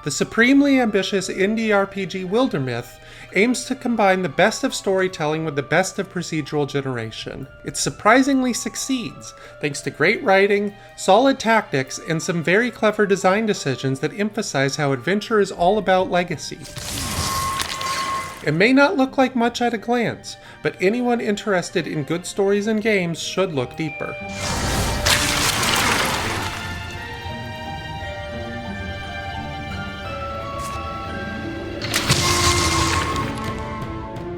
The supremely ambitious indie RPG Wildermyth aims to combine the best of storytelling with the best of procedural generation. It surprisingly succeeds, thanks to great writing, solid tactics, and some very clever design decisions that emphasize how adventure is all about legacy. It may not look like much at a glance, but anyone interested in good stories and games should look deeper.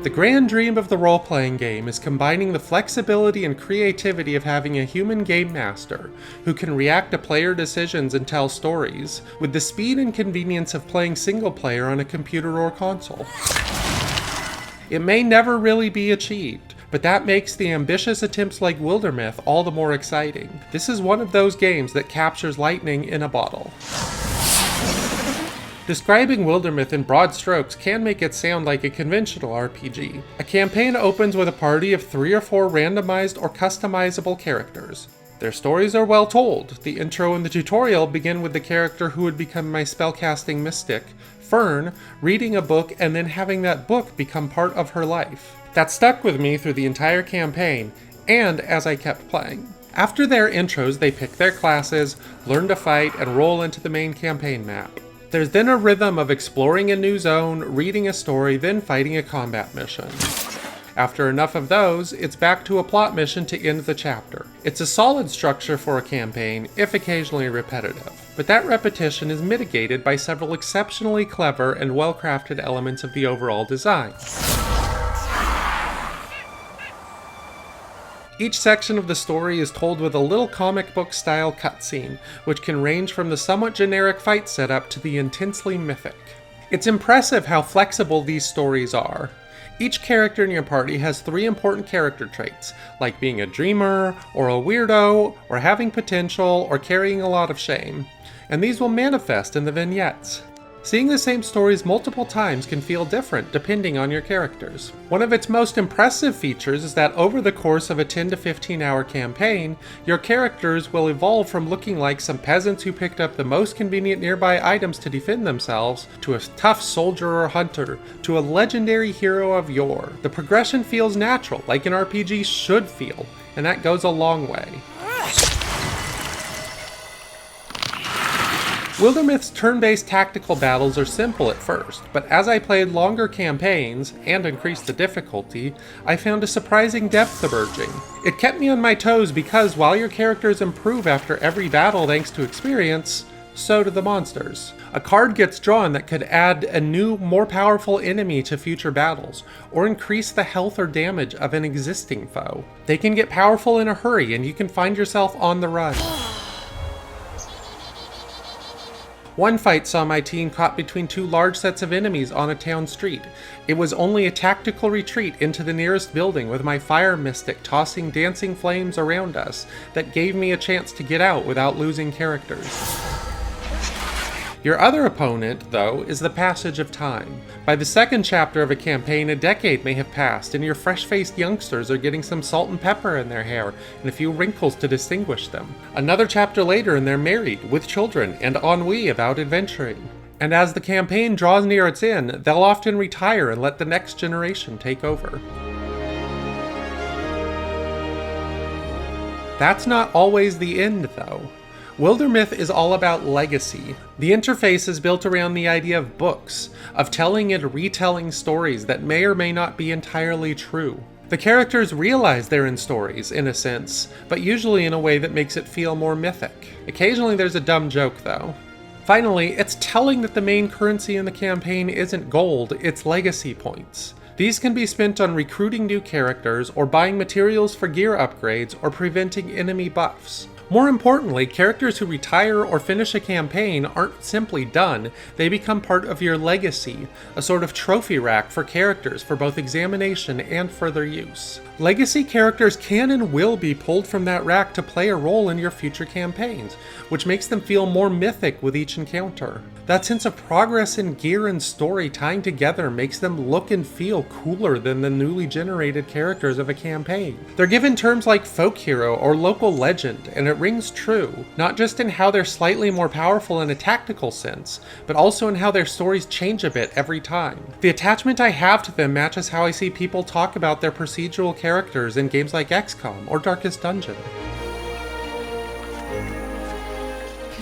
The grand dream of the role-playing game is combining the flexibility and creativity of having a human game master who can react to player decisions and tell stories, with the speed and convenience of playing single-player on a computer or console. It may never really be achieved, but that makes the ambitious attempts like Wildermyth all the more exciting. This is one of those games that captures lightning in a bottle. Describing Wildermyth in broad strokes can make it sound like a conventional RPG. A campaign opens with a party of 3 or 4 randomized or customizable characters. Their stories are well told. The intro and the tutorial begin with the character who would become my spellcasting mystic, Fern, reading a book and then having that book become part of her life. That stuck with me through the entire campaign, and as I kept playing. After their intros, they pick their classes, learn to fight, and roll into the main campaign map. There's then a rhythm of exploring a new zone, reading a story, then fighting a combat mission. After enough of those, it's back to a plot mission to end the chapter. It's a solid structure for a campaign, if occasionally repetitive, but that repetition is mitigated by several exceptionally clever and well-crafted elements of the overall design. Each section of the story is told with a little comic book style cutscene, which can range from the somewhat generic fight setup to the intensely mythic. It's impressive how flexible these stories are. Each character in your party has 3 important character traits, like being a dreamer, or a weirdo, or having potential, or carrying a lot of shame, and these will manifest in the vignettes. Seeing the same stories multiple times can feel different depending on your characters. One of its most impressive features is that over the course of a 10 to 15 hour campaign, your characters will evolve from looking like some peasants who picked up the most convenient nearby items to defend themselves, to a tough soldier or hunter, to a legendary hero of yore. The progression feels natural, like an RPG should feel, and that goes a long way. Wildermyth's turn-based tactical battles are simple at first, but as I played longer campaigns, and increased the difficulty, I found a surprising depth emerging. It kept me on my toes because while your characters improve after every battle thanks to experience, so do the monsters. A card gets drawn that could add a new, more powerful enemy to future battles, or increase the health or damage of an existing foe. They can get powerful in a hurry, and you can find yourself on the run. One fight saw my team caught between 2 large sets of enemies on a town street. It was only a tactical retreat into the nearest building with my fire mystic tossing dancing flames around us that gave me a chance to get out without losing characters. Your other opponent, though, is the passage of time. By the second chapter of a campaign, a decade may have passed, and your fresh-faced youngsters are getting some salt and pepper in their hair and a few wrinkles to distinguish them. Another chapter later, and they're married, with children, and ennui about adventuring. And as the campaign draws near its end, they'll often retire and let the next generation take over. That's not always the end, though. Wildermyth is all about legacy. The interface is built around the idea of books, of telling and retelling stories that may or may not be entirely true. The characters realize they're in stories, in a sense, but usually in a way that makes it feel more mythic. Occasionally there's a dumb joke, though. Finally, it's telling that the main currency in the campaign isn't gold, it's legacy points. These can be spent on recruiting new characters, or buying materials for gear upgrades, or preventing enemy buffs. More importantly, characters who retire or finish a campaign aren't simply done, they become part of your legacy, a sort of trophy rack for characters for both examination and further use. Legacy characters can and will be pulled from that rack to play a role in your future campaigns, which makes them feel more mythic with each encounter. That sense of progress in gear and story tying together makes them look and feel cooler than the newly generated characters of a campaign. They're given terms like folk hero or local legend, and it it rings true, not just in how they're slightly more powerful in a tactical sense, but also in how their stories change a bit every time. The attachment I have to them matches how I see people talk about their procedural characters in games like XCOM or Darkest Dungeon.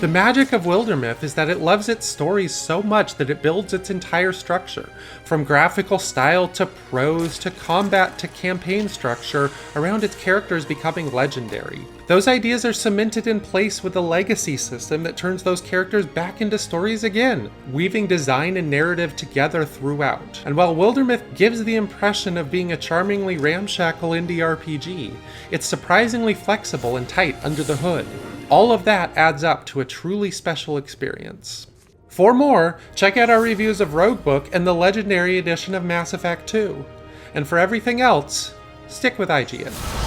The magic of Wildermyth is that it loves its stories so much that it builds its entire structure, from graphical style to prose to combat to campaign structure, around its characters becoming legendary. Those ideas are cemented in place with a legacy system that turns those characters back into stories again, weaving design and narrative together throughout. And while Wildermyth gives the impression of being a charmingly ramshackle indie RPG, it's surprisingly flexible and tight under the hood. All of that adds up to a truly special experience. For more, check out our reviews of Roguebook and the Legendary Edition of Mass Effect 2. And for everything else, stick with IGN.